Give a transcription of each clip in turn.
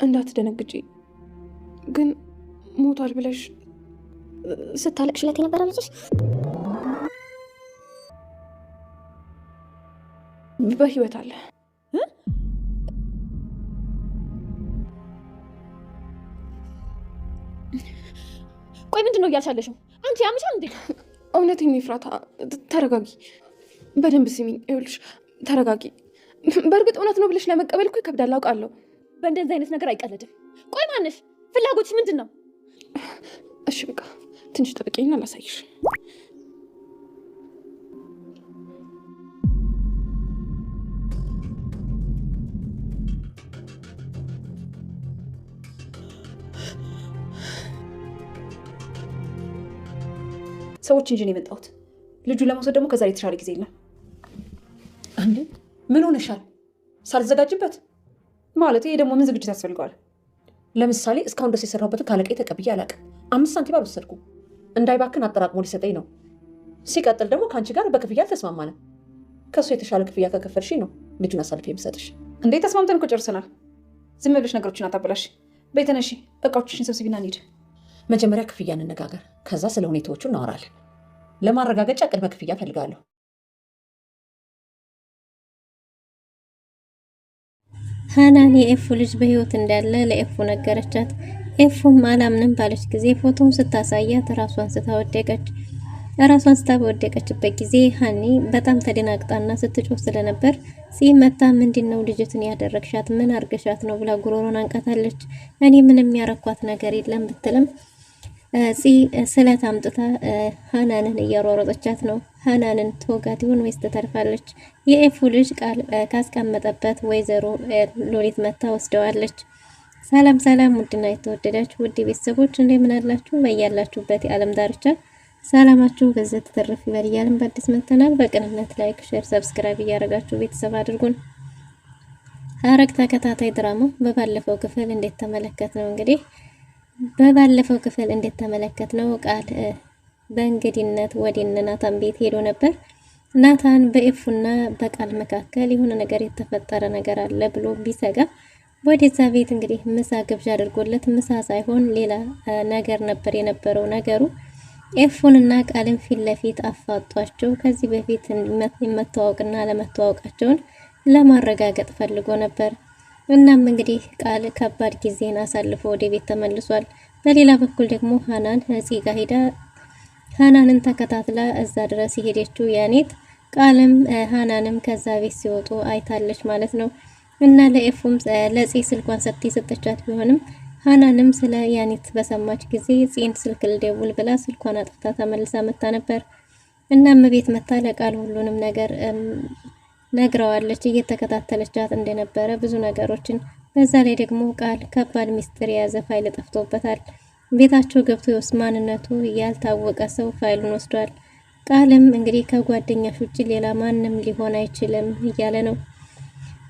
እንዳትደነግጪ ግን ሞቷል ብለሽ ስታለቅሽለት የነበረው ልጅሽ በህይወት አለ። ቆይ ምንድን ነው እያልሻለሽው? አንቺ ያምሻል እንዴ? እውነቴን ኤፍራታ ተረጋጊ፣ በደንብ ስሚኝ። ይኸውልሽ ተረጋጊ። በእርግጥ እውነት ነው ብለሽ ለመቀበል እኮ ይከብዳል አውቃለሁ። በእንደዚህ አይነት ነገር አይቀለድም። ቆይ ማነሽ? ፍላጎትሽ ምንድን ነው? እሺ በቃ ትንሽ ጠብቂኝና ላሳይሽ። ሰዎች እንጂ ነው የመጣሁት። ልጁን ለመውሰድ ደግሞ ከዛሬ የተሻለ ጊዜ የለም። እንዴ ምን ሆነሻል? ሳልዘጋጅበት ማለት ይሄ ደግሞ ምን ዝግጅት ያስፈልገዋል? ለምሳሌ እስካሁን ድረስ የሰራሁበትን ካለቃዬ ተቀብዬ አላውቅም። 5 ሳንቲም አልወሰድኩም። እንዳይባክን አጠራቅሞ ሊሰጠኝ ነው። ሲቀጥል ደግሞ ከአንቺ ጋር በክፍያ አልተስማማንም። ከእሱ የተሻለ ክፍያ ከከፈልሽ ነው ልጁን አሳልፌ የምሰጥሽ። እንዴ ተስማምተን እኮ ጨርሰናል። ዝም ብለሽ ነገሮችን አታበላሽ። በይ ተነሺ፣ እቃዎችሽን ሰብስቢና እንሂድ። መጀመሪያ ክፍያ እንነጋገር፣ ከዛ ስለ ሁኔታዎቹ እናወራለን። ለማረጋገጫ ቅድመ ክፍያ ፈልጋለሁ። ሀናን የኤፉ ልጅ በህይወት እንዳለ ለኤፉ ነገረቻት። ኤፉም አላምንም ባለች ጊዜ ፎቶውን ስታሳያት ራሷን ስታወደቀች። ራሷን ስታወደቀችበት ጊዜ ሀኒ በጣም ተደናግጣና ስትጮህ ስለነበር ሲመታ ምንድነው ልጅትን ያደረግሻት? ምን አርገሻት ነው ብላ ጉሮሮን አንቀታለች። እኔ ምንም ያረኳት ነገር የለም ብትልም ስለት አምጥታ ሀናንን እያሯሯጠቻት ነው። ሀናንን ተወጋት ይሆን ወይስ ትተርፋለች? የኤፉ ልጅ ቃል ካስቀመጠበት ወይዘሮ ሎሊት መታ ወስደዋለች። ሰላም ሰላም፣ ውድና የተወደዳችሁ ውድ ቤተሰቦች እንደምን አላችሁ? በያላችሁበት የዓለም ዳርቻ ሰላማችሁ በዘት ተተረፍ ይበል እያልን በአዲስ መተናል። በቅንነት ላይክ፣ ሼር፣ ሰብስክራይብ እያደረጋችሁ ቤተሰብ አድርጉን። ሐረግ ተከታታይ ድራማ በባለፈው ክፍል እንዴት ተመለከት ነው እንግዲህ በባለፈው ክፍል እንዴት ተመለከት ነው ቃል በእንግዲነት ወደ ናታን ቤት ሄዶ ነበር። ናታን በኤፉና በቃል መካከል የሆነ ነገር የተፈጠረ ነገር አለ ብሎ ቢሰጋ ወደዛ ቤት እንግዲህ ምሳ ግብዣ አድርጎለት ምሳ ሳይሆን ሌላ ነገር ነበር የነበረው። ነገሩ ኤፉንና ቃልን ፊት ለፊት አፋጧቸው ከዚህ በፊት መተዋወቅና ለመተዋወቃቸውን ለማረጋገጥ ፈልጎ ነበር። እናም እንግዲህ ቃል ከባድ ጊዜን አሳልፎ ወደ ቤት ተመልሷል። በሌላ በኩል ደግሞ ሀናን እዚህ ጋር ሄዳ ሀናንን ተከታትላ እዛ ድረስ የሄደችው ያኔት ቃልም ሀናንም ከዛ ቤት ሲወጡ አይታለች ማለት ነው። እና ለኤፉም ለጽ ስልኳን ሰጥቻት ቢሆንም ሀናንም ስለ ያኔት በሰማች ጊዜ ጽን ስልክ ልደውል ብላ ስልኳን አጥፍታ ተመልሳ መጣ ነበር። እናም ቤት መታ ለቃል ሁሉንም ነገር ነግረዋለች። እየተከታተለቻት እንደነበረ ብዙ ነገሮችን፣ በዛ ላይ ደግሞ ቃል ከባድ ሚስጥር የያዘ ፋይል ጠፍቶበታል። ቤታቸው ገብቶ የውስጥ ማንነቱ ያልታወቀ ሰው ፋይሉን ወስዷል። ቃልም እንግዲህ ከጓደኛሽ ውጭ ሌላ ማንም ሊሆን አይችልም እያለ ነው።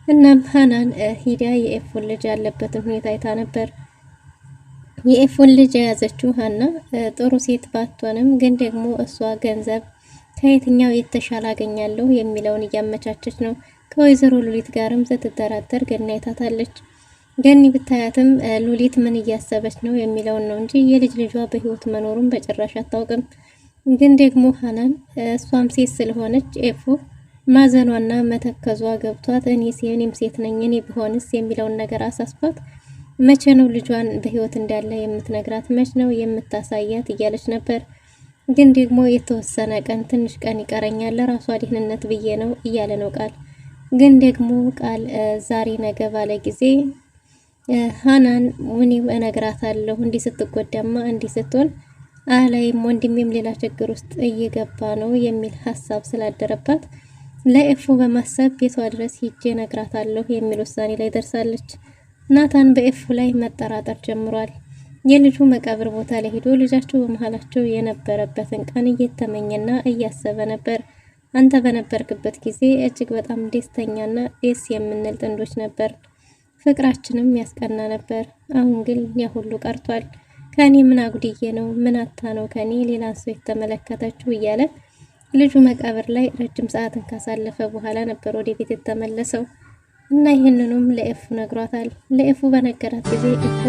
እናም ሀናን ሂዳ የኤፉን ልጅ ያለበትን ሁኔታ አይታ ነበር። የኤፉን ልጅ የያዘችው ሀና ጥሩ ሴት ባትሆንም ግን ደግሞ እሷ ገንዘብ ከየትኛው የተሻለ አገኛለሁ የሚለውን እያመቻቸች ነው። ከወይዘሮ ሉሊት ጋርም ስትደራደር ገኒ አይታታለች። ገኒ ብታያትም ሉሊት ምን እያሰበች ነው የሚለውን ነው እንጂ የልጅ ልጇ በህይወት መኖሩን በጭራሽ አታውቅም። ግን ደግሞ ሀናን እሷም ሴት ስለሆነች ኤፉ ማዘኗና መተከዟ ገብቷት እኔም ሴት ነኝ እኔ ብሆንስ የሚለውን ነገር አሳስባት መቼ ነው ልጇን በህይወት እንዳለ የምትነግራት? መቼ ነው የምታሳያት እያለች ነበር። ግን ደግሞ የተወሰነ ቀን ትንሽ ቀን ይቀረኛል ለራሷ ደህንነት ብዬ ነው እያለ ነው ቃል። ግን ደግሞ ቃል ዛሬ ነገ ባለ ጊዜ ሀናን እኔም እነግራታለሁ እንዲህ ስትጎዳማ እንዲህ ስትሆን አላይም ወንድሜም ሌላ ችግር ውስጥ እየገባ ነው የሚል ሀሳብ ስላደረባት ለኤፉ በማሰብ ቤቷ ድረስ ሂጄ እነግራታለሁ የሚል ውሳኔ ላይ ደርሳለች። ናታን በኤፉ ላይ መጠራጠር ጀምሯል። የልጁ መቃብር ቦታ ላይ ሄዶ ልጃቸው በመሃላቸው የነበረበትን ቀን እየተመኘና እያሰበ ነበር። አንተ በነበርክበት ጊዜ እጅግ በጣም ደስተኛና ደስ የምንል ጥንዶች ነበር፣ ፍቅራችንም ያስቀና ነበር። አሁን ግን ያ ሁሉ ቀርቷል። ከኔ ምን አጉድዬ ነው? ምን አታ ነው ከኔ ሌላ ሰው የተመለከተችው? እያለ ልጁ መቃብር ላይ ረጅም ሰዓትን ካሳለፈ በኋላ ነበር ወደ ቤት የተመለሰው። እና ይህንኑም ለኤፉ ነግሯታል። ለኤፉ በነገራት ጊዜ ኤፉ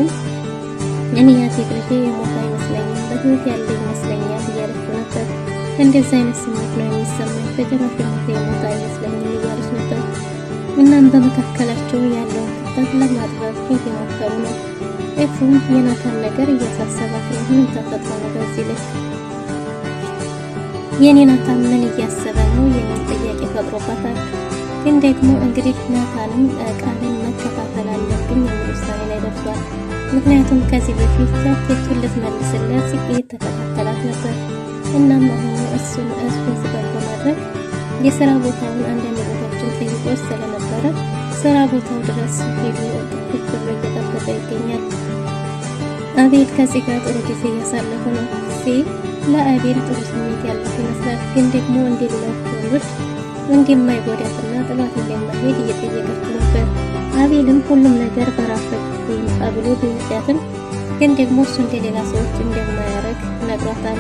እኔ ያፌት ልጄ የሞት አይመስለኝም በህይወት ያለ ይመስለኛል እያለችው ነበር። እንደዚህ አይነት ስሜት ነው የሚሰማኝ በጭራሽ የሞት አይመስለኝም እያለች ነበር። እናም በመካከላቸው ያለውን ክፍተት ለማጥበብ እየሞከሩ ነው። ኤፉም የናታን ነገር እያሳሰባት ነው። ምን ተፈጥሮ ነው በዚህ ልክ የኔ ናታን ምን እያሰበ ነው የሚል ጥያቄ ፈጥሮባታል። ግን ደግሞ እንግዲህ ናታንም ቃልን መከታተል አለብኝ የሚል ውሳኔ ላይ ደርሷል። ምክንያቱም ከዚህ በፊት ጃኬቱን ልትመልስለት እየተከታተላት ነበር። እናም አሁኑ እሱን ስበብ በማድረግ የስራ ቦታውን አንዳንድ ቦታዎችን ጠይቆ ስለነበረ ስራ ቦታው ድረስ ሄዱ ቁጭ ብሎ እየጠበቀ ይገኛል። አቤል ከዚህ ጋር ጥሩ ጊዜ እያሳለፉ ነው። ለአቤል ጥሩ ስሜት ያለት ይመስላል። ግን ደግሞ እንደሌሎች ወንዶች እንደማይጎዳትና ጥሏት እንደማይሄድ እየጠየቀችው ነበር። አቤልም ሁሉም ነገር በራሱ ይምጣ ብሎ ቢወዳትም ግን ደግሞ እሱ እንደሌላ ሰዎች እንደማያረግ ነግሯታል።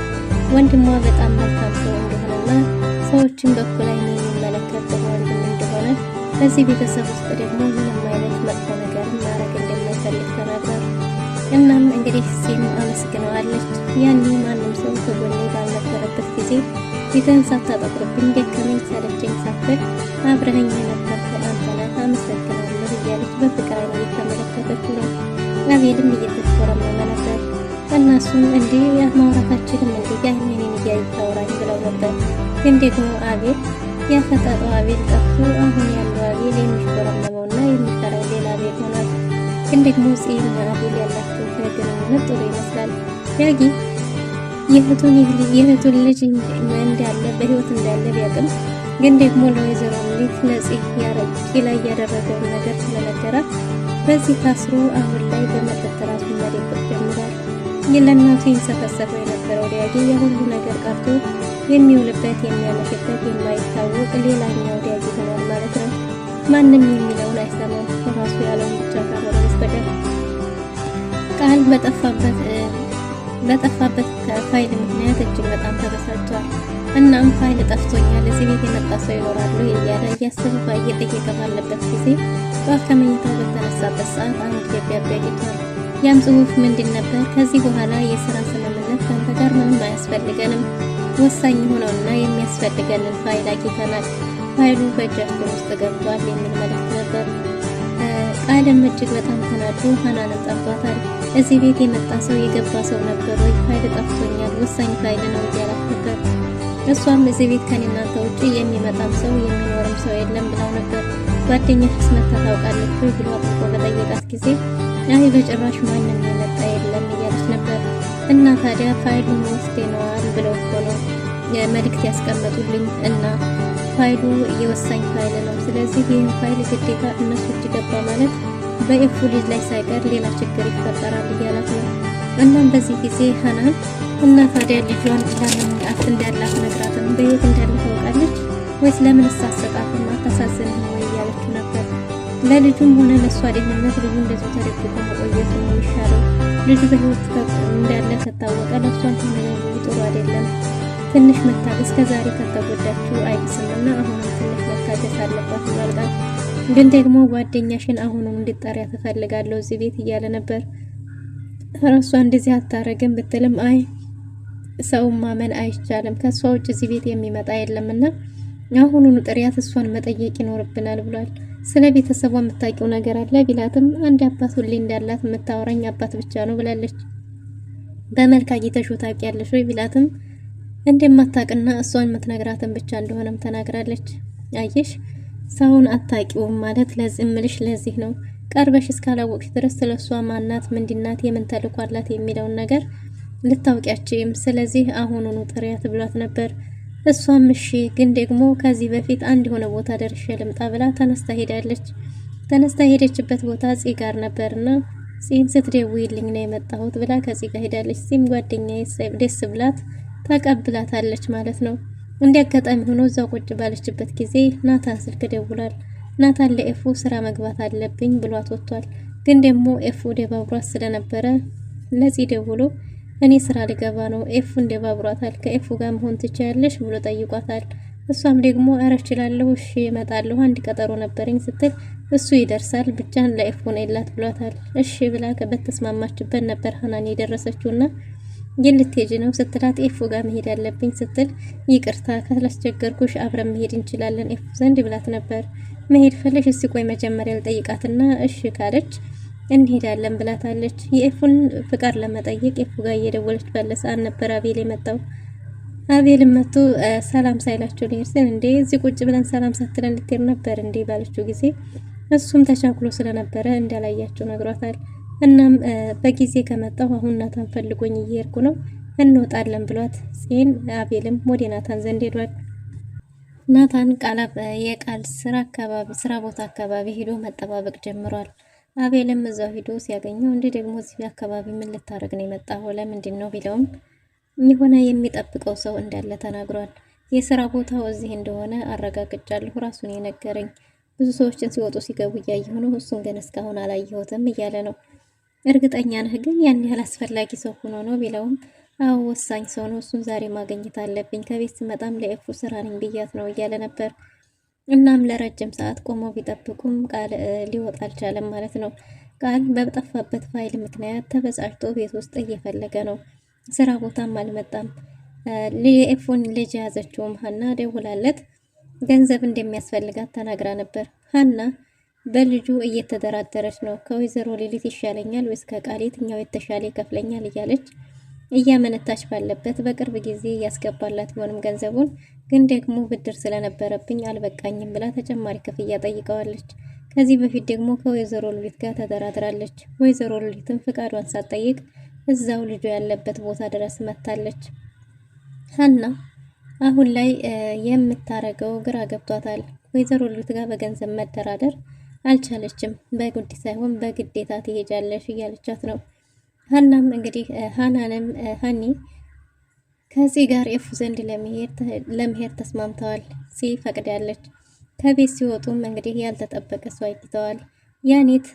ወንድሟ በጣም መልካም ሰው እንደሆነና ሰዎችን በኩል ዓይን የሚመለከት ወንድም እንደሆነ በዚህ ቤተሰብ ውስጥ ደግሞ ምንም አይነት መጥፎ ነገር ማድረግ እንደማይፈልግ ተናግሯል። እናም እንግዲህ ሲም አመስግነዋለች። ያኔ ማንም ሰው ከጎኔ ባልነበረበት ጊዜ ፊትህን ሳታጠቁርብኝ ደከመኝ ሰለቸኝ ሳትል አብረኸኝ የነበርከው አንተ ነህ፣ አመሰግናለሁ እያለች በፍቅር ዓይን እየተመለከተችው ነው። አቤልም እየተሽኮረመመ ነበር። እነሱም እንዴ ማውራታችንም እንዴ አይኔን እያየህ አውራኝ ብለው ነበር። ግን ደግሞ አቤል ያፈጠጠው አቤል ጠፍቶ አሁን ያለው አቤል የሚሽኮረመመውና የሚፈራው ሌላ አቤል ሆኗል። ግን ደግሞ ጽና አቤል ያላቸው ግንኙነት ጥሩ ይመስላል። ዳጊ የእህቱን ልጅ እንዳለ በህይወት እንዳለ ቢያቅም ግን ደግሞ ለወይዘሮ ሉሊት ለጽ ላይ ያደረገውን ነገር ስለነገራት በዚህ ታስሮ አሁን ላይ በመጠጥ ራሱን መደበቅ ጀምሯል። ለእናቱ ይንሰፈሰፈው የነበረው ዳጊ የሁሉ ነገር ቀርቶ የሚውልበት የሚያመሽበት የማይታወቅ ሌላኛው ዳጊ ሆኗል ማለት ነው። ማንም የሚለውን አይሰማም ራሱ ያለውን ብቻ ካልሆነ በስተቀር። ቃል በጠፋበት ፋይል ምክንያት እጅግ በጣም ተበሳጭቷል። እናም ፋይል ጠፍቶኛል እዚህ ቤት የመጣ ሰው ይኖራሉ እያለ እያሰበ እየጠየቀ ባለበት ጊዜ ጠዋት ከመኝታው በተነሳበት ሰዓት አንድ ደብዳቤ አግኝቷል። ያም ጽሑፍ ምንድን ነበር? ከዚህ በኋላ የስራ ስምምነት ከአንተ ጋር ምንም አያስፈልገንም፣ ወሳኝ የሆነውና የሚያስፈልገንን ፋይል አግኝተናል፣ ፋይሉ በእጃችን ውስጥ ገብቷል የሚል መልእክት ነበር። ቃልም እጅግ በጣም ተናዶ ሀናንን ጠርቷታል። እዚህ ቤት የመጣ ሰው የገባ ሰው ነበር ወይ? ፋይል ጠፍቶኛል፣ ወሳኝ ፋይል ነው እያላት ነበር። እሷም እዚህ ቤት ከኔናንተ ውጭ የሚመጣም ሰው የሚኖርም ሰው የለም ብለው ነበር። ጓደኛሽስ መታ ታውቃለች ወይ ብሎ አጥቆ በጠየቃት ጊዜ አይ በጭራሽ ማንም የመጣ የለም እያለች ነበር። እና ታዲያ ፋይሉን ወስደነዋል ብለው እኮ ነው መልእክት ያስቀመጡልኝ እና ፋይሉ የወሳኝ ፋይል ነው። ስለዚህ ይህን ፋይል ግዴታ እነሱ እጅ ገባ ማለት በኤፉ ልጅ ላይ ሳይቀር ሌላ ችግር ይፈጠራል እያላት ነው። እናም በዚህ ጊዜ ሀናን እና ታዲያ ልጇን ለምን እንዳላት ነግራትም በህይወት እንዳለ ታውቃለች ወይስ ለምን ሳሰጣትም አታሳዝንም ወይ እያለችው ነበር። ለልጁም ሆነ ለእሷ ደህንነት ልጁ እንደዚህ ተደብቆ መቆየቱ ነው የሚሻለው። ልጁ በህይወት እንዳለ ከታወቀ ለእሷን ሆነ ጥሩ አይደለም። ትንሽ መታገስ ከዛሬ ከተጎዳችው አይስምና አሁንም ትንሽ መታገስ አለባት ይላል። ግን ደግሞ ጓደኛሽን አሁንም እንድጠሪያ ትፈልጋለሁ እዚህ ቤት እያለ ነበር። እሷ እንደዚህ አታረግም ብትልም አይ ሰውን ማመን አይቻልም፣ ከሷ ውጭ እዚህ ቤት የሚመጣ የለምና አሁኑኑ ጥሪያት፣ እሷን መጠየቅ ይኖርብናል ብሏል። ስለ ቤተሰቧ የምታውቂው ነገር አለ ቢላትም አንድ አባት ሁሌ እንዳላት የምታወራኝ አባት ብቻ ነው ብላለች። በመልክ አግኝተሽው ታውቂያለሽ ወይ ቢላትም እንደማታውቅና እሷን የምትነግራትን ብቻ እንደሆነም ተናግራለች። አየሽ ሰውን አታውቂውም ማለት ለዚህ እምልሽ ለዚህ ነው። ቀርበሽ እስካላወቅሽ ድረስ ስለሷ ማናት፣ ምንድናት፣ የምን ተልዕኮ አላት የሚለውን ነገር ልታውቂያችም። ስለዚህ አሁኑኑ ጥሪያት ብሏት ነበር። እሷም እሺ ግን ደግሞ ከዚህ በፊት አንድ የሆነ ቦታ ደርሼ ልምጣ ብላ ተነስታ ሄዳለች። ተነስታ ሄደችበት ቦታ ጽ ጋር ነበርና ጽም ስትደውይልኝ ነው የመጣሁት ብላ ከጽ ጋር ሄዳለች። ጽም ጓደኛዬ ደስ ብላት ተቀብላታለች ማለት ነው። እንዲያጋጣሚ ሆኖ እዛው ቁጭ ባለችበት ጊዜ ናታን ስልክ ደውሏል። ናታን ለኤፉ ስራ መግባት አለብኝ ብሏት ወጥቷል። ግን ደግሞ ኤፉ ደባብሯት ስለነበረ ለዚህ ደውሎ እኔ ስራ ልገባ ነው፣ ኤፉ እንደባብሯታል፣ ከኤፉ ጋር መሆን ትችያለሽ ብሎ ጠይቋታል። እሷም ደግሞ አረ እችላለሁ፣ እሺ እመጣለሁ፣ አንድ ቀጠሮ ነበረኝ ስትል እሱ ይደርሳል ብቻን ለኤፉን የላት ብሏታል። እሺ ብላ በተስማማችበት ነበር ሀናን የደረሰችውና ግን ልትሄጂ ነው ስትላት ኤፉ ጋር መሄድ አለብኝ ስትል ይቅርታ ካላስቸገርኩሽ አብረን መሄድ እንችላለን ኤፉ ዘንድ ብላት ነበር። መሄድ ፈለሽ እስቲ ቆይ መጀመሪያ ልጠይቃትና እሺ ካለች እንሄዳለን ብላታለች። የኤፉን ፍቃድ ለመጠየቅ ኤፉ ጋር እየደወለች ባለ ሰዓት ነበር አቤል የመጣው። አቤል መጥቶ ሰላም ሳይላቸው ሊሄድ ሲል እንዴ እዚህ ቁጭ ብለን ሰላም ሳትለን ልትሄድ ነበር እንዴ ባለችው ጊዜ እሱም ተቻኩሎ ስለነበረ እንዳላያቸው ነግሯታል። እናም በጊዜ ከመጣሁ አሁን ናታን ፈልጎኝ እየሄድኩ ነው እንወጣለን ብሏት ሲን አቤልም ወደ ናታን ዘንድ ሄዷል። ናታን የቃል ስራ ቦታ አካባቢ ሄዶ መጠባበቅ ጀምሯል። አቤልም እዛው ሄዶ ሲያገኘው እንዴ ደግሞ እዚህ አካባቢ ምን ልታረግ ነው የመጣው ለምንድን ነው ቢለውም የሆነ የሚጠብቀው ሰው እንዳለ ተናግሯል። የስራ ቦታው እዚህ እንደሆነ አረጋግጫለሁ ራሱን የነገረኝ ብዙ ሰዎችን ሲወጡ ሲገቡ እያየሁ ነው እሱን ግን እስካሁን አላየሁትም እያለ ነው። እርግጠኛ ነህ ግን ያን ያህል አስፈላጊ ሰው ሆኖ ነው ቢለውም አዎ ወሳኝ ሰው ነው እሱን ዛሬ ማግኘት አለብኝ ከቤት ስመጣም ለኤፉ ስራ ነኝ ብያት ነው እያለ ነበር። እናም ለረጅም ሰዓት ቆመው ቢጠብቁም ቃል ሊወጣ አልቻለም ማለት ነው። ቃል በጠፋበት ፋይል ምክንያት ተበሳጭቶ ቤት ውስጥ እየፈለገ ነው። ስራ ቦታም አልመጣም። የኤፉን ልጅ የያዘችውም ሀና ደውላለት ገንዘብ እንደሚያስፈልጋት ተናግራ ነበር። ሀና በልጁ እየተደራደረች ነው። ከወይዘሮ ሌሊት ይሻለኛል ወይስ ከቃል የትኛው የተሻለ ይከፍለኛል እያለች እያመነታች ባለበት በቅርብ ጊዜ ያስገባላት ቢሆንም ገንዘቡን ግን ደግሞ ብድር ስለነበረብኝ አልበቃኝም ብላ ተጨማሪ ክፍያ ጠይቀዋለች። ከዚህ በፊት ደግሞ ከወይዘሮ ሉሊት ጋር ተደራድራለች። ወይዘሮ ሉሊትም ፍቃዷን ሳትጠይቅ እዛው ልጁ ያለበት ቦታ ድረስ መታለች። ሀና አሁን ላይ የምታረገው ግራ ገብቷታል። ወይዘሮ ሉሊት ጋር በገንዘብ መደራደር አልቻለችም። በጉድ ሳይሆን በግዴታ ትሄጃለሽ እያለቻት ነው። ሀናም እንግዲህ ሀኒ ከዚህ ጋር ኤፉ ዘንድ ለመሄድ ተስማምተዋል። ፈቅዳለች። ከቤት ሲወጡም እንግዲህ ያልተጠበቀ ሰው አይተዋል። ያኔት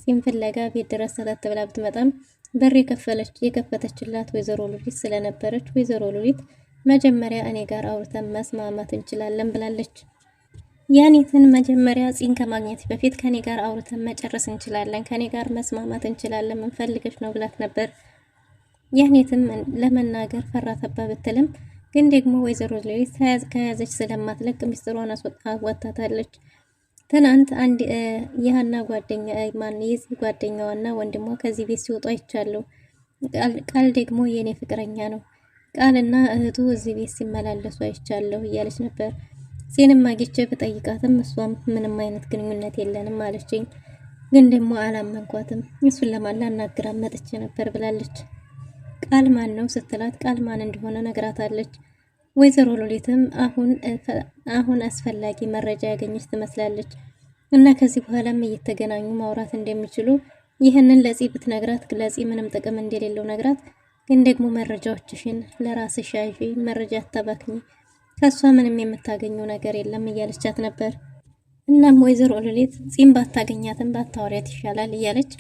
ጺም ፍለጋ ቤት ድረስ ሰተት ብላ ብትመጣም በር የከፈተችላት ወይዘሮ ሉሊት ስለነበረች ወይዘሮ ሉሊት መጀመሪያ እኔ ጋር አውርተን መስማማት እንችላለን ብላለች። ያኔትን መጀመሪያ ጺን ከማግኘት በፊት ከኔ ጋር አውርተን መጨረስ እንችላለን፣ ከኔ ጋር መስማማት እንችላለን፣ ምን ፈልገሽ ነው ብላት ነበር። ያኔትም ለመናገር ፈራተባ ብትልም ግን ደግሞ ወይዘሮ ሉሊት ከያዘች ስለማትለቅ ሚስጥሯን አወጣታለች። ትናንት አንድ የሀና ጓደኛ የዚህ ጓደኛዋና ወንድሟ ከዚህ ቤት ሲወጡ አይቻለሁ። ቃል ደግሞ የኔ ፍቅረኛ ነው። ቃልና እህቱ እዚህ ቤት ሲመላለሱ አይቻለሁ እያለች ነበር። ጺንም አግኝቼ ብጠይቃትም እሷም ምንም አይነት ግንኙነት የለንም አለችኝ። ግን ደግሞ አላመንኳትም። እሱን ላናግራ መጥቼ ነበር ብላለች። ቃል ማን ነው ስትላት ቃል ማን እንደሆነ ነግራታለች። ወይዘሮ ሉሊትም አሁን አስፈላጊ መረጃ ያገኘች ትመስላለች እና ከዚህ በኋላም እየተገናኙ ማውራት እንደሚችሉ ይህንን ለጺ ብትነግራት ለጺ ምንም ጥቅም እንደሌለው ነግራት፣ ግን ደግሞ መረጃዎችሽን ለራስሽ ያዢ፣ መረጃ አታባክኝ፣ ከሷ ምንም የምታገኘው ነገር የለም እያለቻት ነበር። እናም ወይዘሮ ሉሊት ጺም ባታገኛትም ባታወሪያት ይሻላል እያለች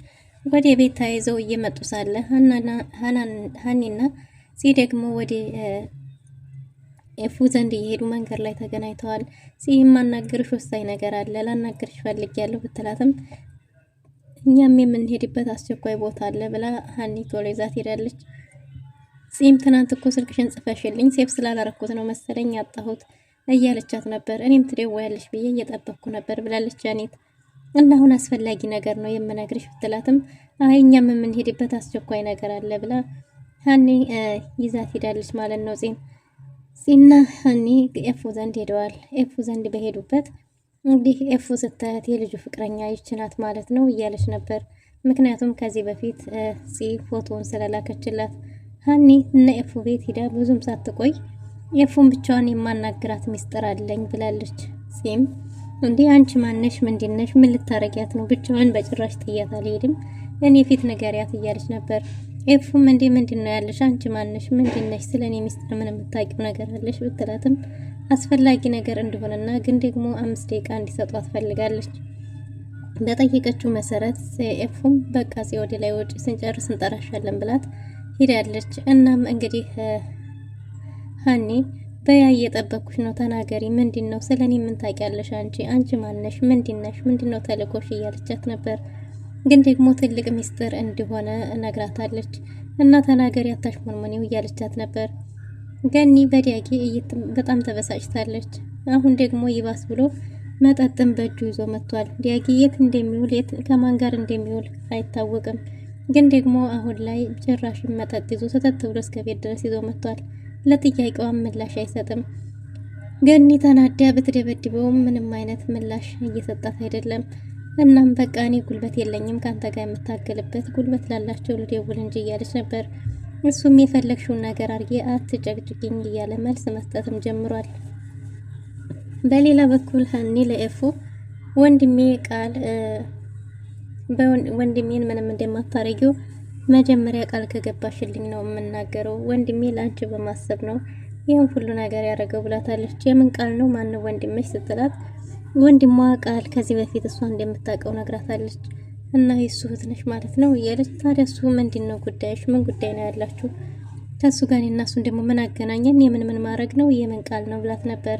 ወደ ቤት ተያይዘው እየመጡ ሳለ ሀኒና ጺ ደግሞ ወደ ኤፉ ዘንድ እየሄዱ መንገድ ላይ ተገናኝተዋል። የማናግርሽ ወሳኝ ነገር አለ ላናግርሽ ፈልጊያለሁ ብትላትም እኛም የምንሄድበት አስቸኳይ ቦታ አለ ብላ ሀኒ ቶሎ ይዛት ሄዳለች። ጺም ትናንት እኮ ስልክሽን ጽፈሽልኝ ሴፍ ስላላረኩት ነው መሰለኝ ያጣሁት እያለቻት ነበር። እኔም ትደውያለሽ ብዬ እየጠበቅኩ ነበር ብላለች ጃኔት። እና አሁን አስፈላጊ ነገር ነው የምነግርሽ ብትላትም አይ እኛም የምንሄድበት አስቸኳይ ነገር አለ ብላ ሀኒ ይዛት ሄዳለች ማለት ነው። ጺና ሀኒ ኤፉ ዘንድ ሄደዋል። ኤፉ ዘንድ በሄዱበት እንግዲህ ኤፉ ስታያት የልጁ ፍቅረኛ ይችናት ማለት ነው እያለች ነበር። ምክንያቱም ከዚህ በፊት ጺ ፎቶውን ስለላከችላት ሀኒ እና ኤፉ ቤት ሄዳ ብዙም ሳትቆይ ኤፉን ብቻዋን የማናግራት ሚስጥር አለኝ ብላለች። ጺም እንዴ አንቺ ማነሽ? ምንድነሽ? ምን ልታረጊያት ነው? ብቻዋን በጭራሽ ጥያት አልሄድም፣ እኔ ፊት ንገሪያት እያለች ነበር። ኤፉም እንዴ ምንድነው ያለሽ? አንቺ ማነሽ? ምንድነሽ? ስለኔ ሚስጥር ምን የምታውቂው ነገር አለሽ ብትላትም አስፈላጊ ነገር እንደሆነና ግን ደግሞ 5 ደቂቃ እንዲሰጧት ፈልጋለች። በጠየቀችው መሰረት ኤፉም በቃ ወደ ላይ ወጪ ስንጨርስ እንጠራሻለን ብላት ሄዳለች። እናም እንግዲህ ሀኒ በያ እየጠበኩሽ ነው፣ ተናገሪ፣ ምንድን ነው? ስለኔ ምን ታውቂያለሽ? አንቺ ማነሽ? ምንድነሽ? ምንድነው ተልኮሽ? እያለቻት ነበር። ግን ደግሞ ትልቅ ሚስጥር እንደሆነ ነግራታለች። እና ተናገሪ፣ አታሽሞንሞኔው እያለቻት ነበር። ገኒ በዲያጌ በጣም ተበሳጭታለች። አሁን ደግሞ ይባስ ብሎ መጠጥን በእጁ ይዞ መጥቷል። ዲያጌ የት እንደሚውል ከማን ጋር እንደሚውል አይታወቅም። ግን ደግሞ አሁን ላይ ጭራሽ መጠጥ ይዞ ሰተት ብሎ እስከ ቤት ድረስ ይዞ መጥቷል። ለጥያቄዋም ምላሽ አይሰጥም። ገኒ ተናዳ ብትደበድበውም ምንም አይነት ምላሽ እየሰጣት አይደለም። እናም በቃ እኔ ጉልበት የለኝም ካንተ ጋር የምታገልበት፣ ጉልበት ላላቸው ልደውል እንጂ እያለች ነበር። እሱም የፈለግሽውን ነገር አድርጌ አትጨቅጭቅኝ እያለ መልስ መስጠትም ጀምሯል። በሌላ በኩል ሀኒ ለኤፉ ወንድሜን ምንም እንደማታረጊው መጀመሪያ ቃል ከገባሽልኝ ነው የምናገረው። ወንድሜ ለአንቺ በማሰብ ነው ይህን ሁሉ ነገር ያደረገው ብላታለች። የምን ቃል ነው? ማነው ወንድምሽ ስትላት ወንድሟ ቃል ከዚህ በፊት እሷ እንደምታውቀው ነግራታለች። እና የሱ እህት ነሽ ማለት ነው እያለች ታዲያ እሱ ምንድን ነው ጉዳይሽ? ምን ጉዳይ ነው ያላችሁ ከሱ ጋር? እና እሱን ደግሞ ምን አገናኘን? የምን ማድረግ ነው? የምን ቃል ነው ብላት ነበር።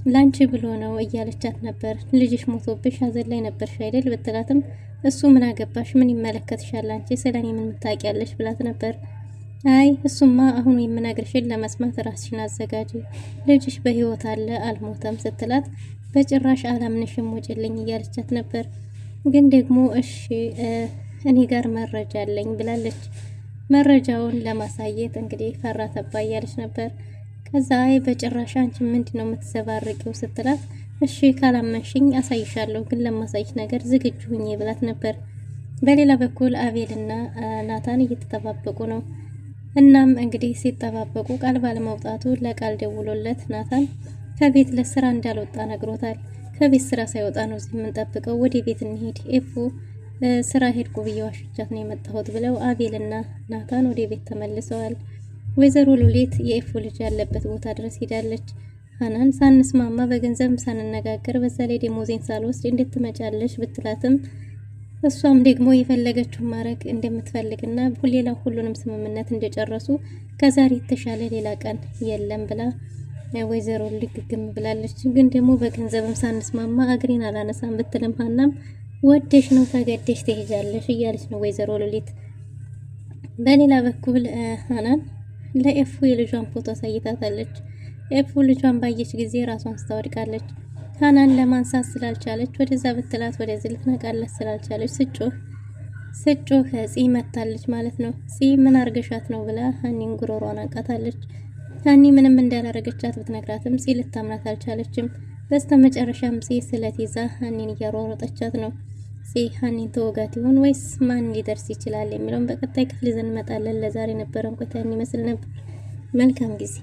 ላንቺ ብሎ ነው እያለቻት ነበር። ልጅሽ ሞቶብሽ ሀዘን ላይ ነበርሽ አይደል ብትላትም እሱ ምን አገባሽ? ምን ይመለከትሻል? አንቺ ስለኔ ምን ምታውቂያለሽ? ብላት ነበር። አይ እሱማ አሁን የምነግርሽን ለመስማት ራስሽን አዘጋጂ፣ ልጅሽ በህይወት አለ አልሞተም ስትላት በጭራሽ አላምንሽም ውጭልኝ እያለቻት ነበር። ግን ደግሞ እሺ እኔ ጋር መረጃ አለኝ ብላለች። መረጃውን ለማሳየት እንግዲህ ፈራ ተባ እያለች ነበር። ከዛ አይ በጭራሽ አንቺ ምንድነው የምትዘባርቂው ስትላት እሺ ካላመንሽኝ አሳይሻለሁ፣ ግን ለማሳይሽ ነገር ዝግጁ ሁኚ ብላት ነበር። በሌላ በኩል አቤልና ናታን እየተጠባበቁ ነው። እናም እንግዲህ ሲጠባበቁ ቃል ባለመውጣቱ ለቃል ደውሎለት ናታን ከቤት ለስራ እንዳልወጣ ነግሮታል። ከቤት ስራ ሳይወጣ ነው እዚህ የምንጠብቀው፣ ወደ ቤት እንሄድ፣ ኤፉ ስራ ሄድኩ ብዬ ዋሽቻት ነው የመጣሁት ብለው አቤልና ናታን ወደ ቤት ተመልሰዋል። ወይዘሮ ሉሊት የኤፉ ልጅ ያለበት ቦታ ድረስ ሄዳለች። ሀናን ሳንስማማ በገንዘብ ሳንነጋገር በዛ ላይ ደሞዜን ሳልወስድ እንዴት ትመጫለሽ ብትላትም እሷም ደግሞ የፈለገችውን ማድረግ እንደምትፈልግና ሁሉንም ስምምነት እንደጨረሱ ከዛሬ የተሻለ ሌላ ቀን የለም ብላ ወይዘሮ ልግግም ብላለች። ግን ደግሞ በገንዘብም ሳንስማማ እግሬን አላነሳም ብትልም ሀናም ወደሽ ነው ተገደሽ ትሄጃለሽ እያለች ነው ወይዘሮ ሉሊት። በሌላ በኩል ሀናን ለኤፉ የልጇን ፎቶ አሳይታታለች። ኤፉ ልጇን ባየች ጊዜ ራሷን ስታወድቃለች። ሀናን ለማንሳት ስላልቻለች ወደዛ ብትላት ወደዚህ ልትነቃላት ስላልቻለች ስጮህ ፂ መታለች ማለት ነው። ፂ ምን አርገሻት ነው ብላ ሀኒን ጉሮሯን አንቃታለች። ሀኒ ምንም እንዳላረገቻት ብትነግራትም ፂ ልታምናት አልቻለችም። በስተመጨረሻም ፂ ስለት ይዛ ሀኒን እያሯሯጠቻት ነው። ፂ ሀኒን ተወጋት ይሆን ወይስ ማን ሊደርስ ይችላል የሚለውን በቀጣይ ክፍል ይዘን እንመጣለን። ለዛሬ ነበረን ቆይታ ይመስል ነበር። መልካም ጊዜ